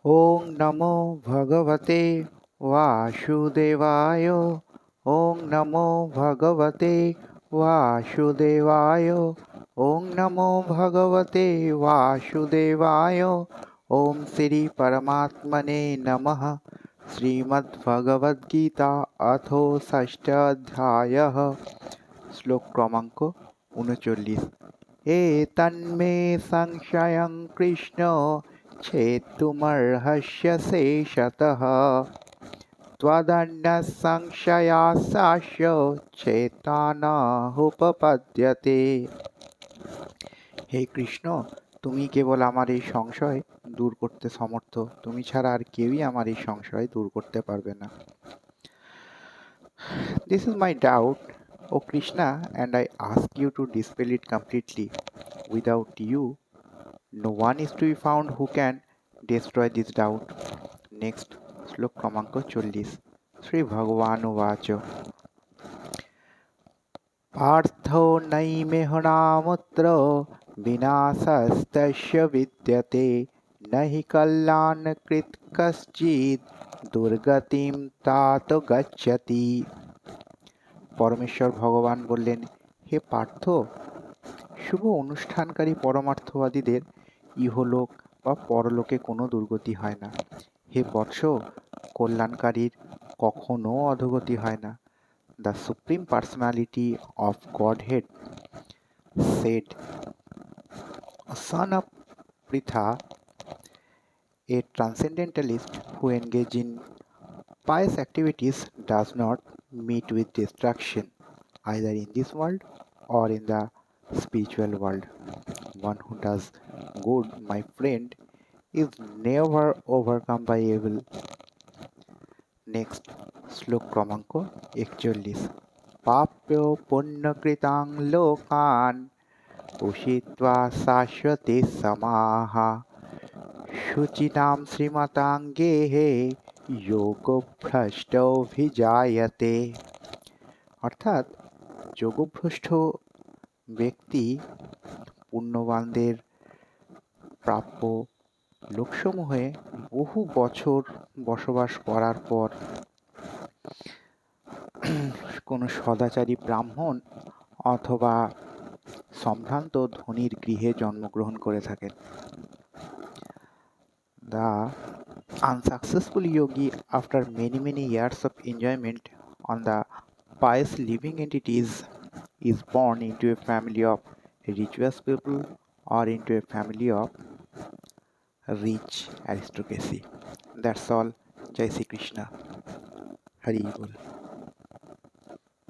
ওং নমো ভগবতে বাসুদেবায়। ওং নমো ভগবতে বাসুদেবায়। ওং নমো ভগবতে বাসুদেবায়। ওম শ্রী পরমাত্মনে নমঃ। শ্রীমদ্ভগবদ্গীতা অথ ষষ্ঠ অধ্যায়ः। শ্লোক ক্রমাঙ্ক ৩৯। এতন্মে সংশয়ং কৃষ্ণ ছেত্তুমর্হস্য শেষতঃ ত্বদন্যः সংশয়াস্য ছেত্তানহুপপদ্যতে। হে কৃষ্ণ, তুমি কেবল আমার এই সংশয় দূর করতে সমর্থ। তুমি ছাড়া আর কেউই আমার এই সংশয় দূর করতে পারবে না। This is my doubt, O Krishna, and I ask you to dispel it completely. Without you, no one is to be found who can destroy this doubt. Next, শ্লোক ক্রমাঙ্ক ৪০। শ্রী ভগবান উবাচ পার্থ নৈমেহনামুত্র বিনাশস্তস্য বিদ্যতে নহি কল্যাণকৃৎ কশ্চিৎ দুর্গতিম তাত গচ্ছতি। পরমেশ্বর ভগবান বললেন, হে পার্থ, শুভ অনুষ্ঠানকারী পরমার্থবাদীদের ইহলোক বা পরলোকে কোনো দুর্গতি হয় না। হে বৎস, কল্যাণকারীর কখনো অধোগতি হয় না। The supreme personality of Godhead said, son of Pritha, a transcendentalist who engages in pious activities does not meet with destruction, either in this world or in the spiritual world. One who does good, my friend, is never overcome by evil. Next, শ্লোক ক্রমাঙ্ক ৪১। পাপ্য পুণ্যকৃতাং লোকান উষিত্বা শাশ্বতে সমাহ শুচিতাম শ্রীমতাং গেহে যোগভ্রষ্টভিজায়তে। অর্থাৎ যোগভ্রষ্ট ব্যক্তি পুণ্যবানদের প্রাপ্য লোকসমূহে বহু বছর বসবাস করার পর কোনো সদাচারী ব্রাহ্মণ অথবা সম্ভ্রান্ত ধনীর গৃহে জন্মগ্রহণ করে থাকেন। The unsuccessful yogi, after many years of enjoyment on the pious living entities, is born into a family of virtuous people or into a family of rich aristocracy. That's all. Jai Shri Krishna. Hari Bol.